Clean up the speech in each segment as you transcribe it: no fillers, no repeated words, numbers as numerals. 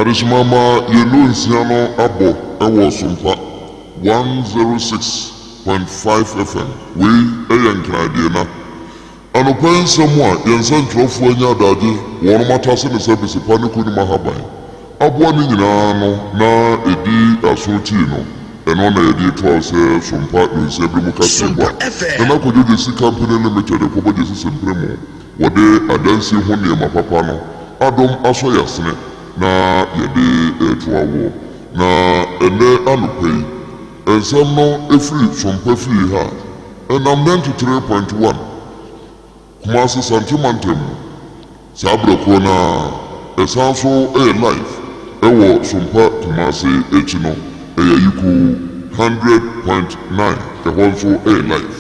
Adishmama Yelunsiano Abo Ewo SOMPA 106.5 FM. We Eyankadiana. Anopen Samwa Yansan Trofuanya Dadi, one Matasan service Paniku Mahabai. Abuani na Edi Asotino, and on Edi Twase, SOMPA Nsebrimuka Simba. And I could do the company limited the Pobodis Sempremo. What they adansi Honia Mapapano, Adam Asoyasne, na Yede Tuawo, na Ende Anupay, and some no every SOMPA free hard. And I'm 93.1. Kumasi Santimantem, Sabra Kona, Esanso Life, Ewo SOMPA Kumasi Echino, Eyayiku 100.9, Ehonso Life.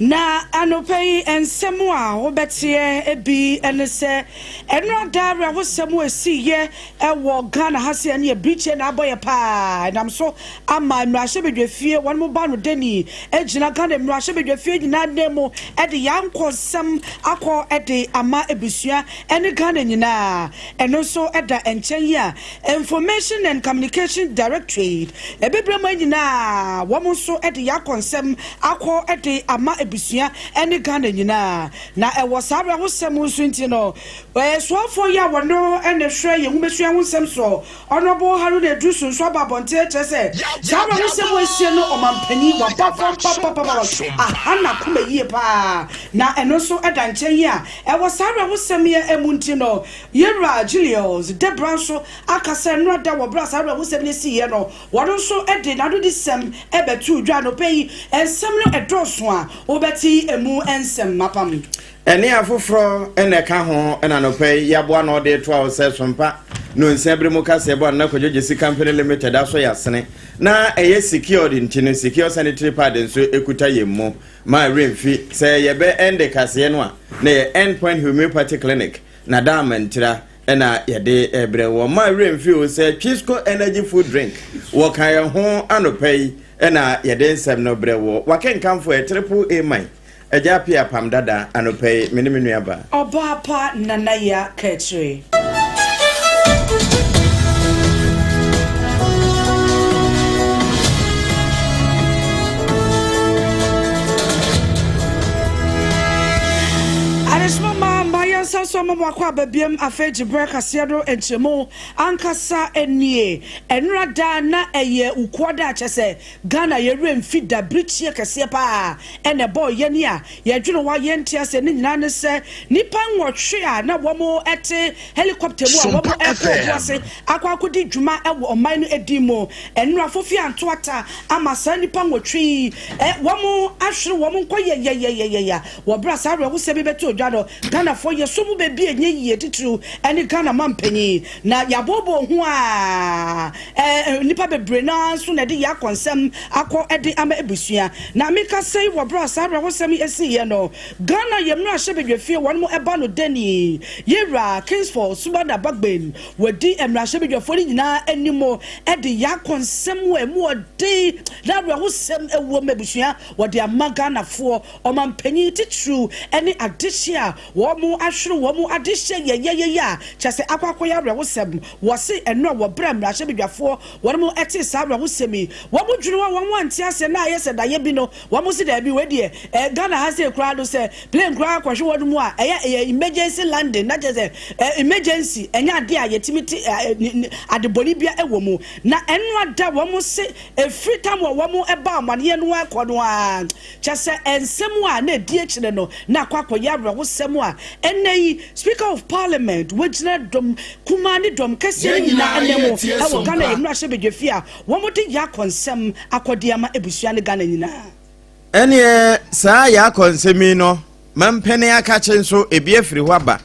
Na anopei ensemu a wobetie ebi enese enra dara wosemu esiye ewo Ghana hase ne ebiche na aboye pa nam so ama mrahye bedwefie won mo ba no deni egina Ghana mrahye bedwefie nyina nemu e de yankosem akọ e de ama ebusua ene Ghana nyina eno so eda enchen ya Information and Communication Directorate ebebrema nyina wo mo so e de yakonsem akọ e de ama ebusua ene Ghana nyina na ewo sabra wosem nsunti no soafo ya wono ene hwe ye humesua wonsem so honorable Haruna Edusu so babonte chese sabra wosem wesie no omampani wa papa ahana kuma yie pa na eno so edanchen ya ewo sabra wosem ye emunti no Yera Julius Debra so akase no da wo bra sabra wosem ne si ye no wono so ede na do disem ebetu dwa no peyi ensem no edoso a obeti emu ensem mapam ene afoforo ene ka ho ena no pay yabo na ode to a se SOMPA no nsebre mu ka se bo na kojoje si company limited aso yasene na eye secured ntino secure sanitary pad nso ekuta yemmo ma remfi se yebe ende kase no a na endpoint homeopathy clinic na diamantira ena yede ebre wo ma remfi o se Twisco energy food drink wo kan ho anopay ena yede nsem no bre wo wakenkamfo triple A mine Ejapi APAM DADAA anopay Odehyieba Obaapa nanaya kechwe so mama kwa babiem afeji break asiado enchemo ankasa enie enrada na eye ukwoda chese Ghana ye remfi da brichie kese pa ene boy ye ni a ye dweno wa ye ntia se ni nyina ne se nipa nwotwe a na womo ete helicopter mu a womo airport wase akwa akodi dwuma ewo oman no edimo enra fofi antoata ama sa nipa nwotwe womo ahwere womo nkoye ya wo bra sa re wo se bebeto odwado Ghana fo ye so bebi enye yie titru ene Ghana mampanyi na yabobo ho a nipa bebre na so na de yakonsem akọ ede ama ebusua na meka sei wo bra sabra wosem esi ye no Ghana yemra hyebedwefie won mo eba no deni Yera Kingsford Subada Bagben wadi emra hyebedwefo ni nyina animo ede yakonsem we mu ode na bra wosem ewo mebusua wode ama Ghana fo omampanyi titru ene adehia wo mu ahwere wo mu adehye ye chase akwakoya bra wosem wo se eno wo bra mra hyebedwafo wo mu eti sa bra wosemi wo mu dwuru wo anti ase na ye se da ye bi no wo mu se da bi we de Ghana has a crowd do say plane crowd kwahwe wo mu a emergency landing na je emergency enya ade a yetimiti adeboni bia ewo mu na eno ada wo mu se every time wo mu eba amane no akodo a chase ensem a na die kire no na akwakoya bra wosem a enei Speaker of Parliament wejina dom kumani dom kese nyina anemo awo Ghana yemra hyebedwefie a wo mo de yakonsem akodiama ebusua ne Ghana nyina ene saa yakonsemi no mampene akache nso ebi afiri ho aba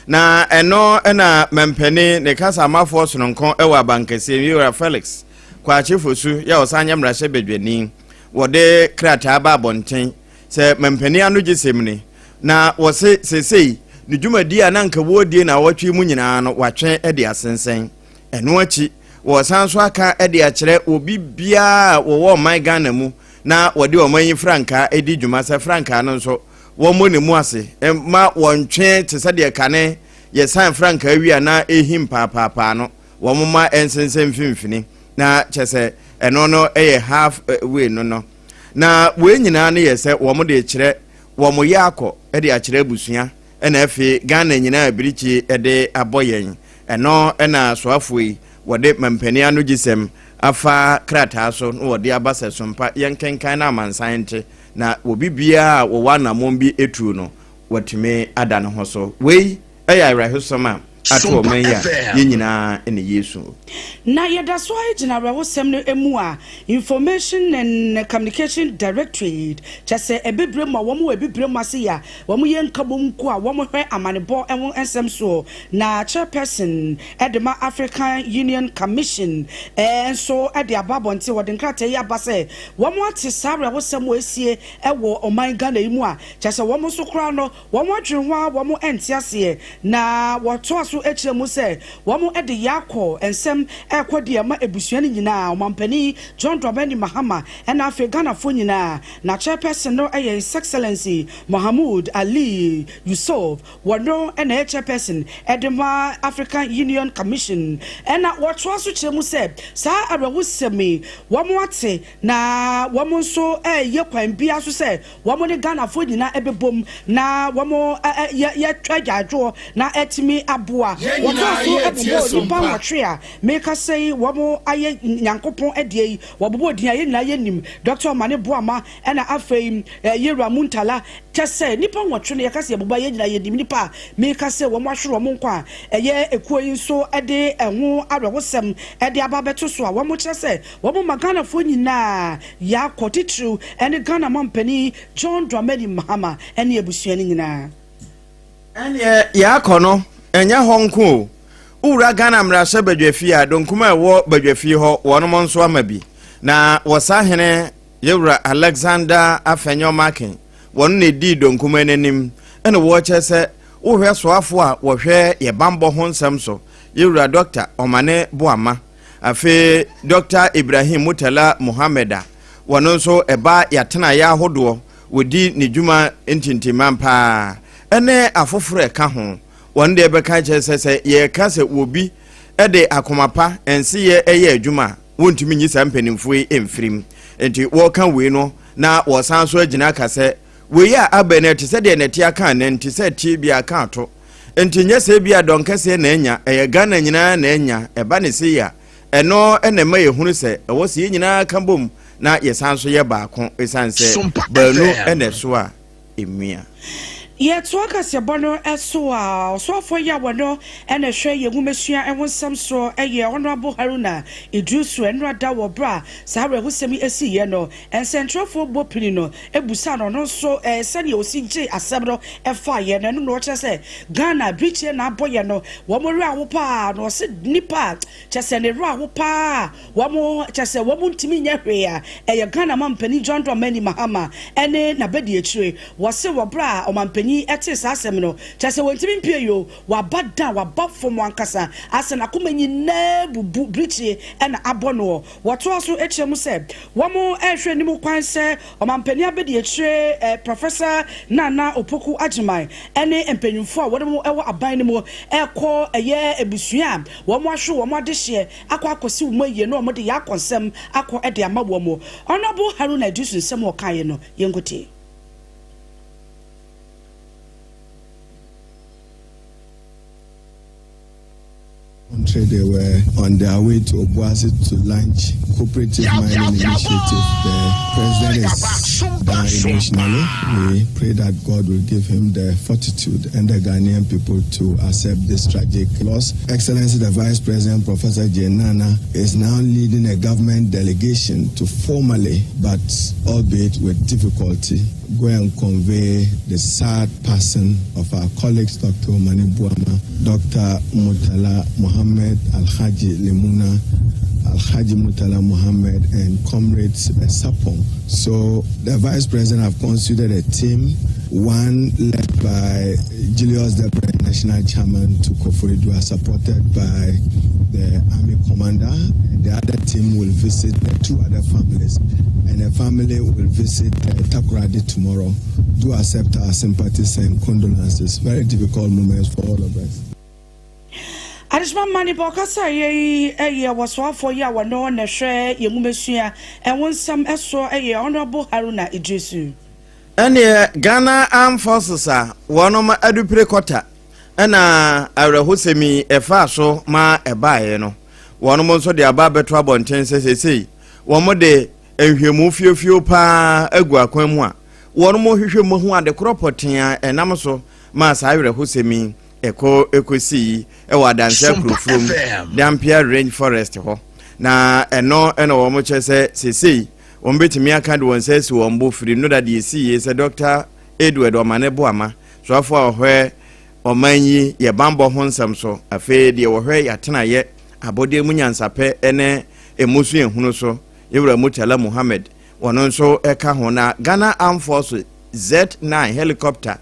na eno na mampene ne kasa amafo sononko ewa abankese Yera Felix kwa chifosu ya osanya mra hyebedweni wode krata ba bonten se mampene anu gisemni na wo se sesei ni dwumadi ananka wodie na watwe mu nyina no watwe ede asensen eno achi wo sanso aka ede akere obi bia wo man Ghana mu na wode oman franka edi dwuma se franka no nso wo mo ne mu ase ma wontwe te se de kane ye san franka wi na ehim papa no womma ensensem fimfini na chese eno no half way no na we nyina ne yese womo de kire womo yakọ de akire abusua na afi Ghana nyina abirichi de aboyen eno na soafoi wode mampani anu gisem afa krata so no wode abase sompa yenkenkan na mansante na obibia wo wana mombi etu no watime ada ne ho so wei ayarahusoma ato menya yenyina ene Yesu na yeda so agina rawosem no emu a Information and Communication Directorate chese ebebre ma womo ebebre mase ya womo yenkabom ko a womo hwe amanebo enwo ensem so na chairperson edema African Union Commission so ede ababonte wode nkrata ya base womo ate sare rawosem wo esie ewo oman Ghana imu a chese womo so kra no womo adwenwa womo entiase na woto so echiremu se womo ede yakọ ensem ekodi ma ebusuani nyina omampani John Dramani Mahama and Ghana fo nyina na chairperson no His Excellency Mohamud Ali Yusuf wono na chairperson edema African Union Commission and woto so chiremu se sa arawusemi womo ate na womo so ye kwan bia so se womo ne Ghana fo nyina ebebom na womo ye twajajo na etimi aboa woto so make us say womo aye nyankopon edie wobobo dia ye na ye nim Dr. Mane Boama na afei Yera Muntala tese nipa nwotwe ne yakase boba ye nyina ye dim nipa make us say womo ahwero mo nkwa eye ekuo yin so ede enwo arewosem ede ababeto so a womo tese womo magana fo nyina ya kotitru ene Ghana mampani John Dramani Mahama ene ebusuani nyina ene ya kono enya honko ura Ghana mrasha badwafi a donkuma ewo badwafi ho wono nso amabi na wasahene Yewra Alexander Afenyo Makin wono ne di donkuma nanim ene wo chese wohwe soafo a wohwe ye bambo ho nsam so Yewra Dr. Omane Boama afi Dr. Ibrahim Mutala Muhammeda wono nso eba yatena ya hodo wodi ne dwuma ntintimampa ene afoforo eka ho one day beka chese ye kase wobi ede akomapa ense ye eye adwuma wontumi nyi sampanimfo emfrim enti wo kan we no na wo san so agina kase we ya abenet se de neti aka na enti se ti bia ka to enti nyese bia donkase na enya eye Ghana nyina na enya eba ne se ya eno ene ma ye hunu se wo se nyina kan bom na ye san so ye baako esanse banu ene so a emia ye toka se bono eso a so for ya wono ene hwe ye gumesua ewonsam so eye honorable Haruna Idrisu enrada wo bra sa husemi esi ye no ensentrofo bopini no ebusa no no so sane osije asebro efa ye no no chese Ghana biche na aboye no wo mo ra wo pa no se nipa chese ne ra wo pa wo mo chese wo mo ntimi nya hwe a eye Ghana mampani John Dramani Mahama ene na bedi echire wo se wo bra o mampani etis asem no chese wontimi mpie yo wabada wabafom wankasa asena komanyi na bubu brichi ena abono woto aso echemu se womo ehwe nimu kwan se omampani abedi echire Professor Nana Opoku Agyeman ene empanyimfo a wodemo ewo aban ne mo ekọ eye ebusua womo ahwe womo adehye akọ akosi wo maye no omo de yakonsem akọ ede amawo mo Honorable Haruna Idrisu nsem wo kan ye no yengote They were on their way to Obuasi to launch cooperative mining initiative. The president is down emotionally. We pray that God will give him the fortitude and the Ghanaian people to accept this tragic loss. Excellency, the Vice President, Professor Nana, is now leading a government delegation to formally, but albeit with difficulty, go and convey the sad passing of our colleagues, Dr. Mane Boama, Dr. Mutala Muhammad, Al-Haji Limuna, Al-Haji Mutala Muhammad, and comrades Sapong. So the Vice President have considered a team, one led by Julius Debre, National Chairman to Koforidua, supported by the Army Commander. And the other team will visit the two other families. And the family will visit Takoradi tomorrow. Do accept our sympathies and condolences. Very difficult moments for all of us. Adishma mani bokasa ye waswafo ya wano na hwe ye mumesua wonsam eso honorable Haruna Idrisu ene Ghana Armed Forces wonom adupre kota na awrahosemi efa so ma ebae no wonom nso de aba beto abonten sesei womo de ehwemu fiofio pa agu akwan mu a wonom hwehwemu ho ade kropoten enam so ma sa awrahosemi ekosi ewa danse proof Dampia Range Forest ho na eno womo chese sesei ombetimi aka de won sesi won free no that ye see is Dr. Edward Omaneboama so afo ohwe omanyi ye bambo ho nsam so afi de ohwe yatena ye abode mu nyansape ene emusu ehunu so yewra Mutala Muhammad wono so eka ho na Ghana Armed Forces Z9 helicopter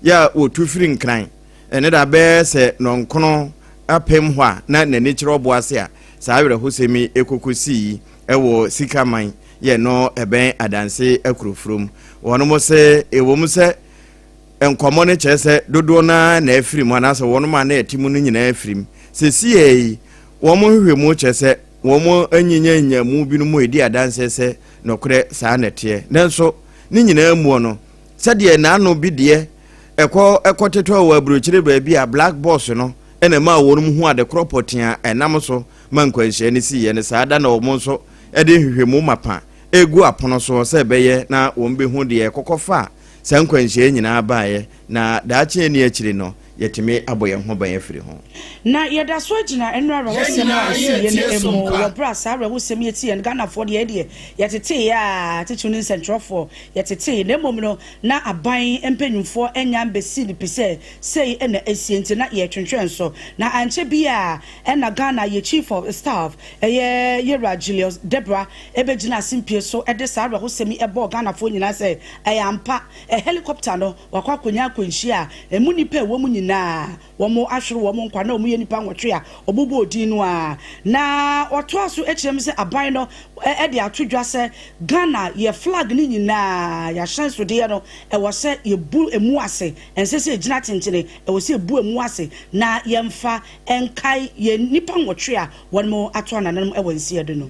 ya otufiri nkran ene da be se nonkono apem ho a na nani kire oboase a saa wera hosemi ekokosi ewo sikaman ye no eben adanse akurofrom wono mo se ewo se enkomo ne chese dodo na afirim anase wono ma na etimu no nyina afirim sesi womo hwehwemu chese womo anyinya mu binu mu edi adanse se nokure saa nete nanso ni nyina amu no sede na ano bi de ekoteto wa abrochire ba bi a black boss no ena ma wono mu hu ade kropotia enam so mankwanhye ne si ye ne saa da na womo so ede hwehwemu mapa egu apono so se beye na wombe hu de kokofa sankwanhye nyina baaye na daache ni akiri no yetime aboye ho ban afiri ho na yeda so agina enra wosem a si ye ne emu wo brasa ra wosem yeti en Ghana for de yetete ya tetunin central for yetete ne mom no na aban empenyumfo enya mbesi ni pise sei ena esiente na ye twentwen so na anche bia ena Ghana ye chief of staff ye Julius Debra ebegina simpie so ede sa ra wosem ebo Ghana for nyina se ayampa helicopter no wakwa konya kwanhyi a emu nipa wo mu na womo ahwere womo nkwa na omu ye nipa nwotwe a obubo odin no a na oto aso echirem se aban no de atodwa se Ghana ye flag ni nyina ya shanso de no wo se ye bu emu ase ensese egina tentene wo se bu emu ase na ye mfa enkai ye nipa nwotwe a womo ato ananam wo nsie de no.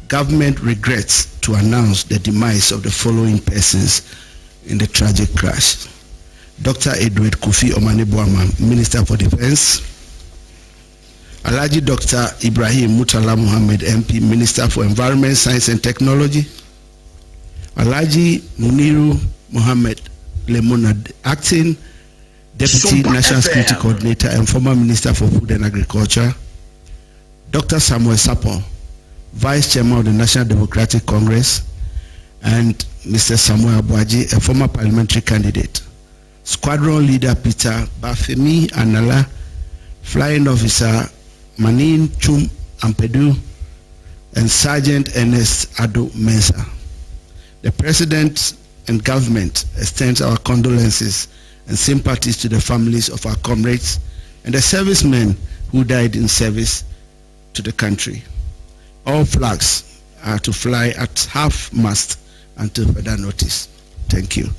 Government regrets to announce the demise of the following persons in the tragic crash. Dr. Edward Kofi Omaneboama, Minister for Defense. Alhaji Dr. Ibrahim Mutala Muhammad, MP, Minister for Environment, Science and Technology. Alhaji Muniru Muhammad Lemonad, Acting Deputy National Security Coordinator and former Minister for Food and Agriculture. Dr. Samuel Sapon, Vice Chairman of the National Democratic Congress, and Mr. Samuel Aboagye, a former parliamentary candidate. Squadron Leader Peter Bafemi Anala, Flying Officer Manin Chum Ampedu, and Sergeant Ernest Ado Mensah. The President and government extends our condolences and sympathies to the families of our comrades and the servicemen who died in service to the country. All flags are to fly at half-mast until further notice. Thank you.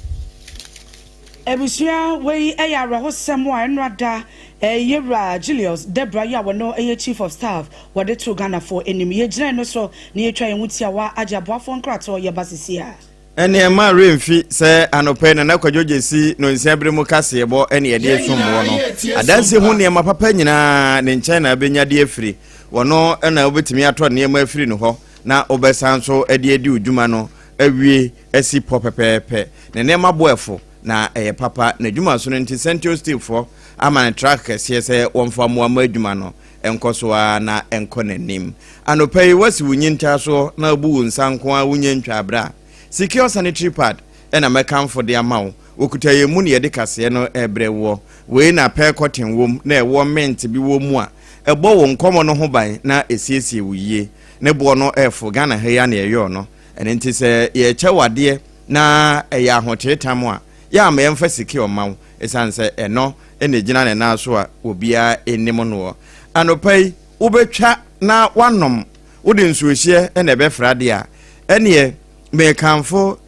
Ebusia we ayara hosem wa enrada yewra Julius Debra ya wono chief of staff wade to Ghana for enim ye gina no so na ye twa enwutia wa ajaboafo nkrato ye basisia ene ma remfi se anope na nakwadwoje si no nsiabre mu kase ebo ene ye de sombo no adanse hu ne mapapa nyina ne nchen na benya de afiri wono na obetimi ato ne ma afiri no ho na obesanso ede edi udwuma no awie asi popepepe ne ma boefo na papa na dwuma so nti Central State for amane track se wonfa mo adwuma no enkoso na enkonanim anopai wasi wunyinta so na bu nsanko a wunyentwa abra secure sanitary pad ena mekamfo de amawo okutaye mu ne yede kase no ebrewo we na pe cotton wom na ewo mint bi wo mu a ebo wo nkomo no ho ban na esiesie wuye ne bo no efo Ghana ha ya na eyo no ene nti se ye chewade na eya hotetam a ya ma yemfa secure mawo esanse eno ene gina ne na so a obia enim no anopai ubetwa na wanom wode nsuohie ene ebefrade a ene mekamfo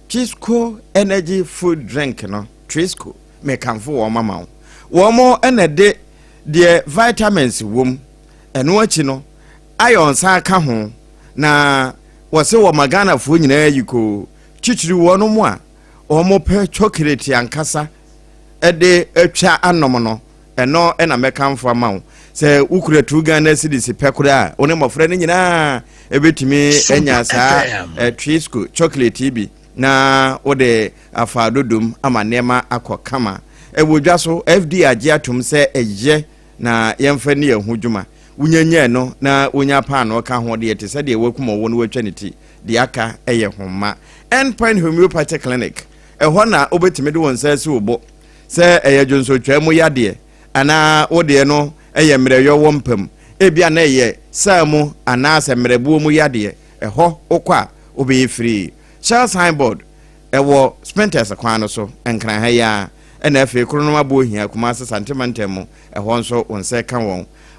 Trisco energy food drink no Trisco mekamfo wo mama womo ene de vitamins wom eno achi no iron sa ka ho na wose wo magana fo nyina yiko chichiri wono mu a omo pe chocolate ankasa ede atwa anom no eno ena mekamfo amawo se ukura tuga na sidisi pekura one mofra ne nyina ebetimi enya saa trisco chocolate bi na ode afadodum amanema akokama ebodwa so fd age atom se eye na yemfa ne ehudwuma unyanya no na onya pa no ka ho de yete se de wakuma wo no watwa ne ti de aka eye homa endpoint homeopathic clinic eho na obetimi de wonsa se obo se eye jonso twam yade ana ode no eye mreyo wompam ebia na eye samu ana se mrebuo mu yade eho okwa obe free shall signboard ewo spenters akwa no so enkran ha ya ena afi kronoma bo hia kuma se sentimental eho nso onse ka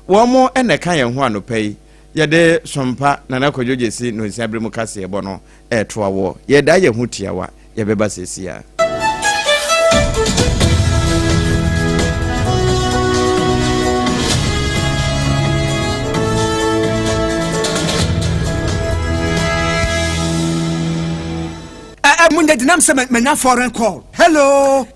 womo ene ka ye ho anopai yede sompa na nakodjojesi no nsiabre mu kase ebo no etoa wo yeda ye hu tiawa ye beba sesia Munde dinam se menya foreign call. Hello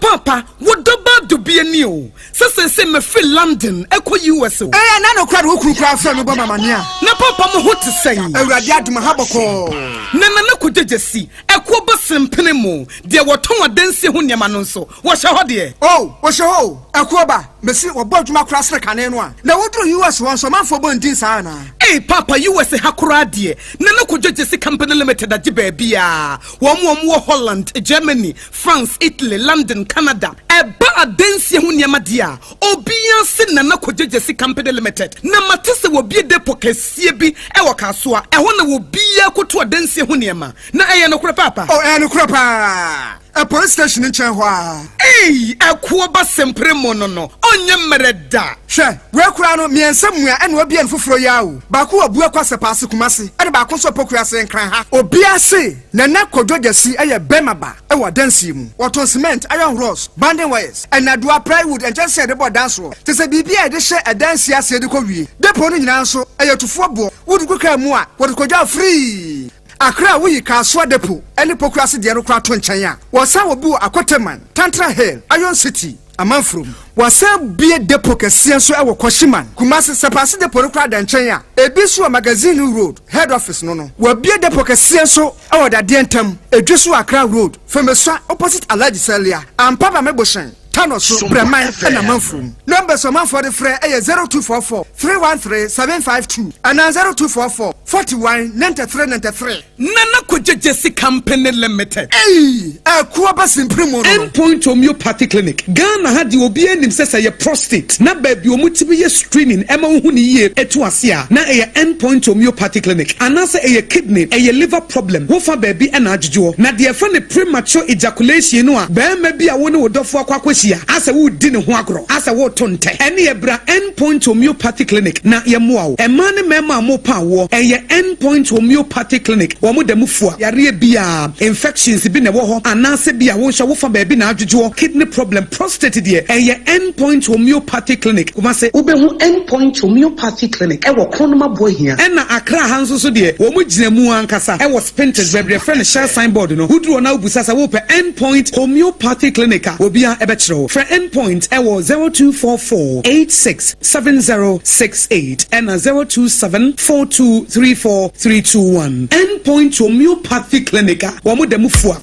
papa, what double do be a new? Se me feel London, echo US. Eh na no kwad wo kura fra me bo mama nia. Na papa mo hot say. Awurade aduma haboko. Na kujejesi, echo bo sempene mo. De woton adansi ho niam no so. Wo hye ho de. Oh, wo hye ho. Echo ba, mesi wo bo aduma kura sre kane no a. Na wo do US won so manfo bo ndin sa na. Eh papa US ha kura de. Na kujejesi company limited agi ba bia. Wo Holland, Germany, France, Italy, London, Canada. Eba adensi ho niam dia. Obia se na kujejesi company limited. Na matese wo bie depo kesie bi e wo kasoa. E ho na wo bia koto adensi ho niam. Na eye no kura papa. Oh, eye no kura pa. A police station in Chenhua. Hey, a kuoba sempre monono. Onye mereda. She, we kurano mi ensemua and we be en fufro yawo. Baku abua kwase passe kumase. And baku so pokua se nkran ha. Obia se na na kodwogesi eye bemaba. E wa dansi mu. Waton cement, iron rods, banding wires. And na dua plywood and just say the board dance roll. Te se bibia de she a dance ase de ko wie. Depo no nyina so eye tufo bo. Wodu kuka mu a, wodu kodwa free. Akra we kaswa depo ene pokrasi de no kra to nchen a wasa wobu akoteman Tantra Hill Iron City amanfrom wasa bie depo kese so e wo Koshiman Kumasi sepase depo no kra da nchen a ebisu magazine road head office no wa bie depo kese so e wo da de ntam edwisu Akra road femeso opposite Alhaji Salia ampaba meboshen Tano so Breman and Amanfrum. Number so man for the free 0244 313 752 and 0244 41 93 93. Nana Kujejesi Company Limited. Hey, a Kuaba Simprimo. Endpoint Homeopathic Clinic. Ghana had the Obian himself a prostate. Na baby omutibi screening Emma Huni ye etuasia. Na a Endpoint Homeopathic Clinic. Anasa a kidney, a liver problem. Wofa baby and ajo. Na the funny premature ejaculation no. Be maybe a one would offer kwakwesi. Asa wo dine ho agro asa wo tonte ene ebra Endpoint Homeopathic Clinic na ye moa e mane mema mo pa wo eye Endpoint Homeopathic Clinic wo mo da mufua yare bia infections bi na wo ho anase bia wo hwa wo fa ba bi na adwodwo kidney problem prostate de eye Endpoint Homeopathic Clinic wo ma se wo be hu Endpoint Homeopathic Clinic e wo kronoma bo hia ena Akra hanso so de wo mo gina mu ankasa e wo spinters bebre friend share signboard no huduro na obusasa wo pe Endpoint Homeopathic Clinic a obia e be kire for Endpoint ewo 0244 867068 and 0274234321 Endpoint Homeopathic Clinic wa mo da mufua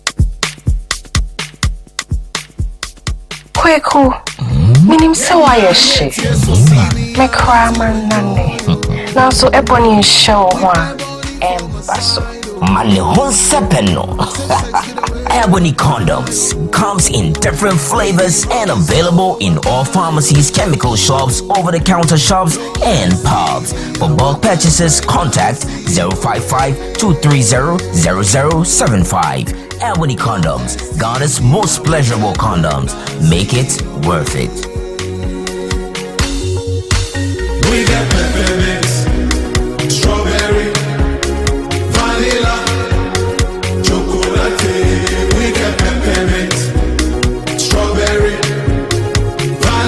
Kweku minim se wa ye she me kra man nane na so ebony show ho a embaso Mane Honsepeno. Ebony condoms comes in different flavors and available in all pharmacies, chemical shops, over-the-counter shops, and pubs. For bulk purchases, contact 055-230-0075. Ebony condoms, Ghana's most pleasurable condoms. Make it worth it. We got peppermint, strawberry, vanilla, chocolate. We got peppermint, strawberry, vanilla.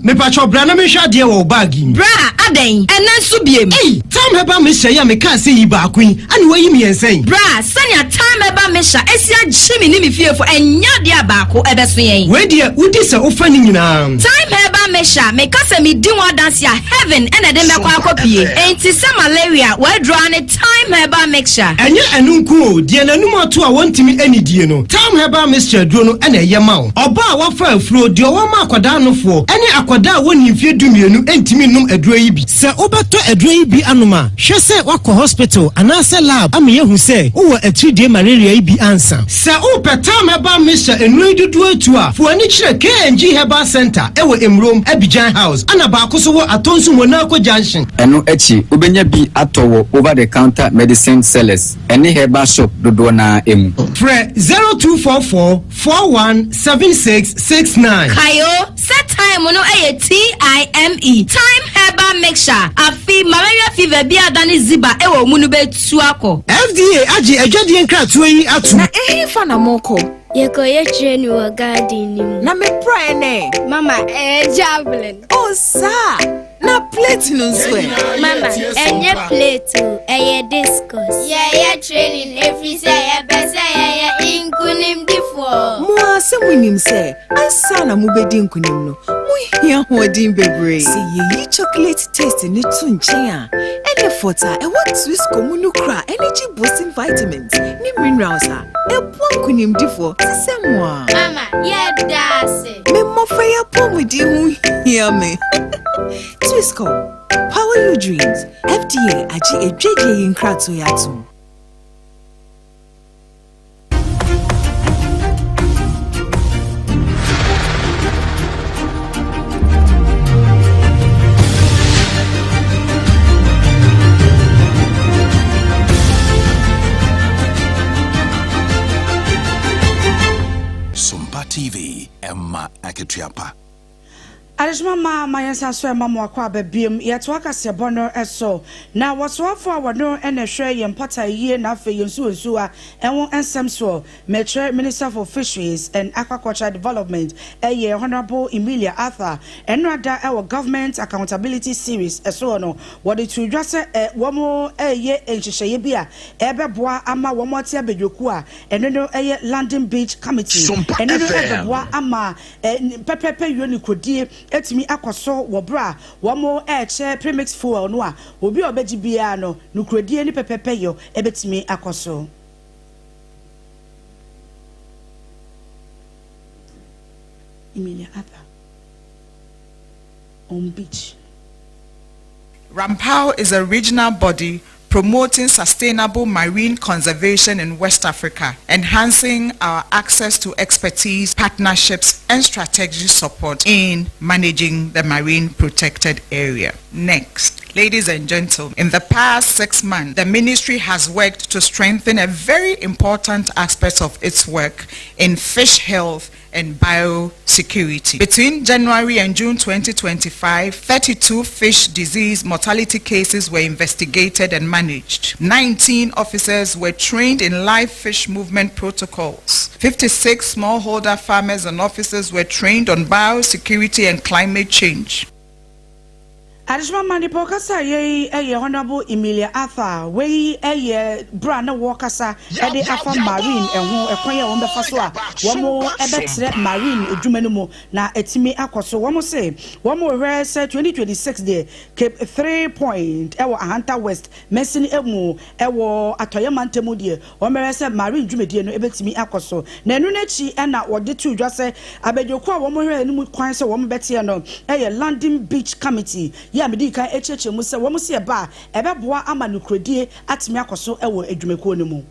me pacho bra na me hwa de wo bag yi. Bra, aden, ena nso biem. Hey, time heba me hwa ya me ka se yi ba kun. Ani wayi me ensen. Bra, sanya time heba me hwa esi agye me ni me fiefo enya de abako ebeso yen. We de udi se ofa ni nyina. Time heba me hwa me ka se me di wa dance ya heaven ena de me kwa akopie. Enti se malaria we draw ne time heba mixture. Enye enunku o, de nanum ato a wontimi anidie no. Time heba mixture duro no ena ye ma wo. Oba a wafa afuro de o ma akwada no fo. Ene akwada a woni mfie dumienu entimi num aduro yi bi. Se obeto aduro yi bi anuma, hwe se wakọ hospital anase lab am ye hu se wo atridie malaria yi bi ansa. Se o time heba mixture enu dudu atu a, fo ani kire KNG Herbal Center ewo Emrom Abidjan House ana ba akoso wo atonsu Monaco Junction. Eno echi ubenya bi atowo over the counter medicine sellers. Any herbal shop dodo na emu. Fre 0244 417669. Kayo, set time no TIME. Time herbal mixture. Afi malaria fever bi adani ziba ewo munu betu ako. FDA aji ejodi nkratu yi atu. Na fa na moko. Yeko ye train wa garden ni. Na me pray ne. Mama, javelin. Oh sa. Na plate no swe. Mama, enye plate o, discus. Yeah, training every say besa yeah inkunim difo. Mo se winim se, ansa na mo bedi inkunim no. Mo hia hodin bebre. Se ye chocolate taste ni tu nchen a. Ene fota e what Swiss comunu kra energy boosting vitamins. Ni minerals a. E po inkunim difo. Se moi. Mama, yeah dase. Me mo fa ya po mo di hu hia me. Twisco, power your dreams. FDA aji ejeje inkrato yatu. SOMPA TV, Emma Aketiapa. Arishma ma yensa so ema mo akwa babiem yeto akase bono eso na wosoafo awono ene hwe ye mpata yie na afa yensu a enwo ensem so metre Minister for Fisheries and Aquaculture Development Honorable Emilia Arthur enrada ewo Government Accountability Series eso no wode to dwase womo ye enhyehyeye bia ebeboa ama womo te abedwoku a eno no Landing Beach Committee eno no ebeboa ama pepepe yoni kodie etimi akoso wo bra wo mo che premix fuel no a obi obeji bia no nukrodie ni pepepe yo ebetimi akoso. Emilia Arthur on beach. RAMPAO is a regional body promoting sustainable marine conservation in West Africa, enhancing our access to expertise, partnerships, and strategic support in managing the marine protected area. Next, ladies and gentlemen, in the past 6 months, the ministry has worked to strengthen a very important aspect of its work in fish health and biosecurity. Between January and June 2025, 32 fish disease mortality cases were investigated and managed. 19 officers were trained in live fish movement protocols. 56 smallholder farmers and officers were trained on biosecurity and climate change. Adishma manipo kasa ye Honorable Emilia Arthur we bra na wo kasa de afa marine ho ekwan ye wo befa so a wo mo ebetre marine edwuma no mu na etimi akoso wo mo se wo mo hwe se 2026 de Cape 3 Point ewo Ahanta West Mesini emu ewo atoye mantemu de wo mere se marine dwumedie no ebetimi akoso na enu na chi na wo de tu dwa se abedwoku a wo mo hwe enu kwan se wo mo bete no Landing Beach Committee ya medi kan echeche mu se wo mu se ba ebeboa ama nukrodie atimi akoso ewo edwumekuo ne mu.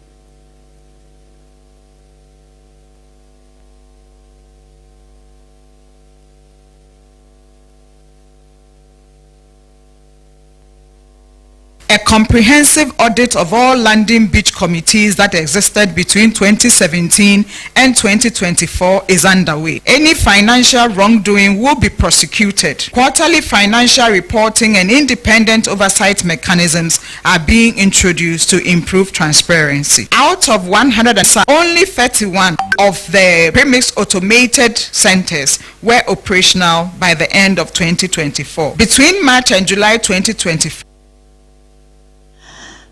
A comprehensive audit of all landing beach committees that existed between 2017 and 2024 is underway. Any financial wrongdoing will be prosecuted. Quarterly financial reporting and independent oversight mechanisms are being introduced to improve transparency. Out of 100, only 31 of the premise automated centers were operational by the end of 2024. Between March and July 2024,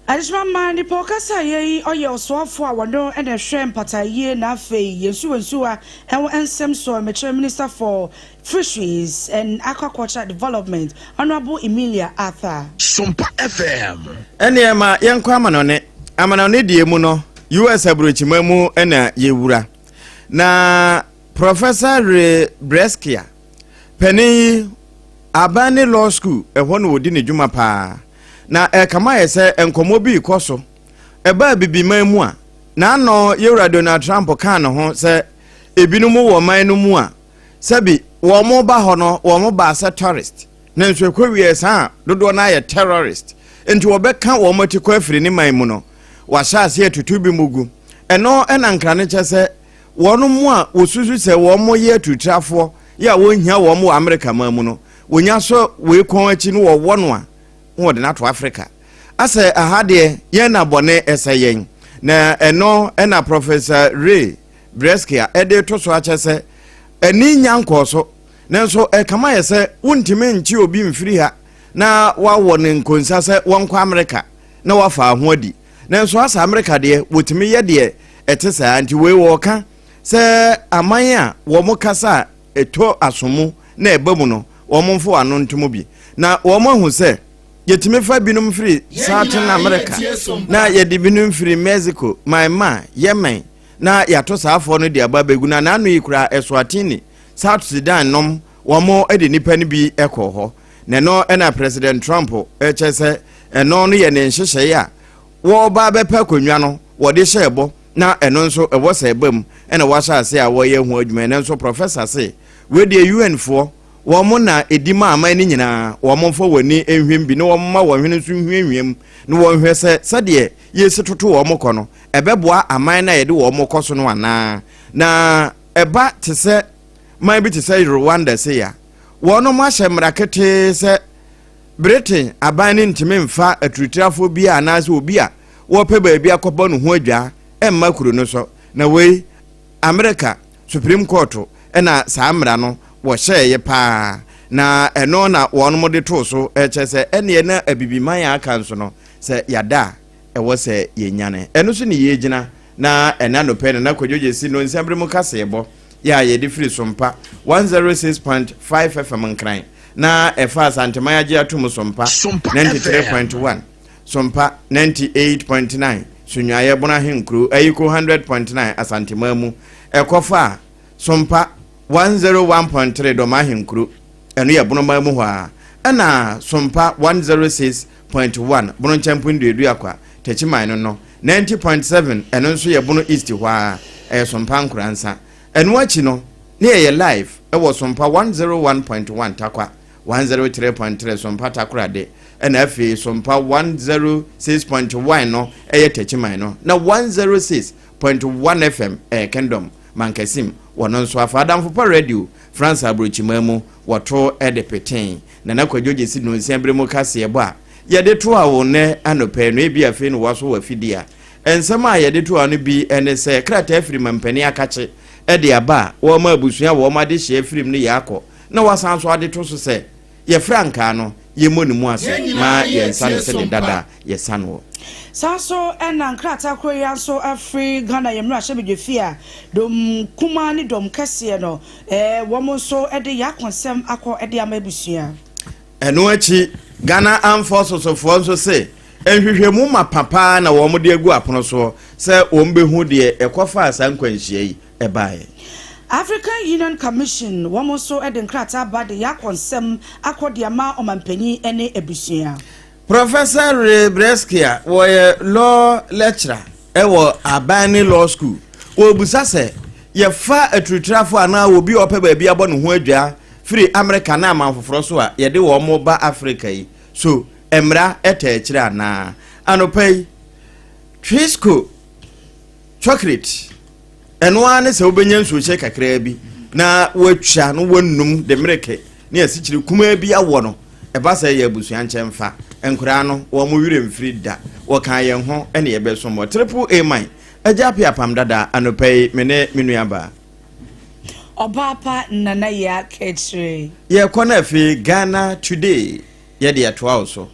Adishma mani pokasa ye oye oswafo a wono ene hwe mpataye na afei yensuwa enwo ensem so Minister for Fisheries and Aquaculture Development Honorable Emilia Arthur. Sompa FM. Ene ma yenkwa amanone die mu no US abrochimemu ena yewura. Na Professor Breskia Penny Abani Law School ehwo no wodi ne dwuma pa. Na kama yese enkomo bi ikoso eba bibima mu a na no yewura Donald Trump kan ho se ebinum wo man no mu a sebi wo mo ba ho no wo mo ba se tourist na nso ekwawie sa dodo na ye terrorist enti wo be kan wo mo tikwa afiri ni man mu no wa sha se atutu bi mugu eno ena nkra ne chese wono mu a wosusu se wo mo ye atutrafo ya wo hia wo mo America man mu no wonya so we kon achi no wo wono a wode na to Africa ase ahade ye na bone eseyen na eno ena Professor Ray Breskia ede to so achese eni nyankoso nanso kama yese wontime nchi obi mfiri ha na wawo ne nkonsa se wonkwa America na wafa ahoadi nanso asa America de wotime ye de etesa anti we wo ka se aman a wo mo kasa eto asomu na ebamu no wo mo mfo ano ntomo bi na wo mo hu se yetime fa binum free South America na yedi binum free Mexico my Yemen na yato saafo no de ababegu na nanu yikura Eswatini South Sudan nom womo ede nipa ni bi ekọ ho na no ena President Trump echese eno no ye ne nhyehyɛ ya wo ba bepa konwa no wo de hyɛbɔ na eno nso ɛwɔ sɛ bam ena wahya ase a wo ye hu adwuma na nso professor se we de UN fo womo na edima aman ni nyina womo fo wani enhwem bi na womo ma wohwene so hwienhwem na wohwe sɛ sɛde yesi toto womo kɔ no ebeboa aman na yede womo kɔ so no ana na eba te sɛ man bi te sɛ Rwanda se ya wono ma hyɛ mrakete sɛ Britain aban ni ntime mfa aturitrafo bi ana sɛ obi a wo pɛ ba bi akɔbɔ no ho adwa emma kuro no so na wei America Supreme Court ena saa mra no wo hyɛ pa na eno na wono mo de to so kyese ene na abibiman ya aka nso no sɛ yada ɛwɔ sɛ yenyane eno so ne yegyina na ɛna no pɛ na kwadwoje si no nsambre mu kase yɛbɔ ya ye de free Sompa 106.5 FM nkran na ɛfa asantema ya gye atum Sompa 93.1 Sompa 98.9 sunyaye bona henkru ayiko 100.9 asantema mu ɛkɔfa Sompa 101.3 doma henkru eno ye bono ma mu ho a na Sompa 106.1 bono champion du akwa techiman no 90.7 eno nso ye bono east ho a Sompa nkuransa eno achi no ne ye live ewo Sompa 101.1 takwa 103.3 Sompa takrade ena afi Sompa 106.1 no eye techiman no na 106.1 FM Kingdom Mankasim wono nso afadamfo pa radio France abrochimemu woto edepeten na nakwadwoje si no nsiambre mu kase ebo a yede to a wo ne anope no ebi afi no waso wafidia ensema a yede to anu bi ene se krata afiri mampani akache ede aba wo ma abusua wo ma de hye afirim ne yakọ na wasan so ade to so se ye franka no ye monimu ase ma ye nsane se de dada ye sanwo Saso ena nkrata kroya so afri Ghana yemra hyebedwefia dom kuma ni dom kase no womo so ede yakonsem akọ ede amabusua eno achi Ghana Armed Forces of so say enhwehwemu ma papa na womo de agu apono so se wombehu de ekofa asankwanhia yi ebae African Union Commission womo so ede nkrata ba de yakonsem akọ de ama omampanyi ene abusua Professor Breskia was law lecturer ewo Abani Law School wo busa se ye fa atrutrafo ana obi ope ba bia bo no ho adwa free America na amanfoforo so a ye de wo mo ba Africa yi so emra etechira na anopai Trisco chocolate enwa ne se obenya nsuo che kakra bi na watwa no wannum de mreke ne asichiri kuma bi awo no eba sa ya abusuan nkyemfa enkura no wo mo wire mfiri da wo kan ye ho ene ye beso mo triple A man ajapi apam dada anopai mene menuaba Obaapa nana ya kechre ye kona fi Ghana today ye de atoa so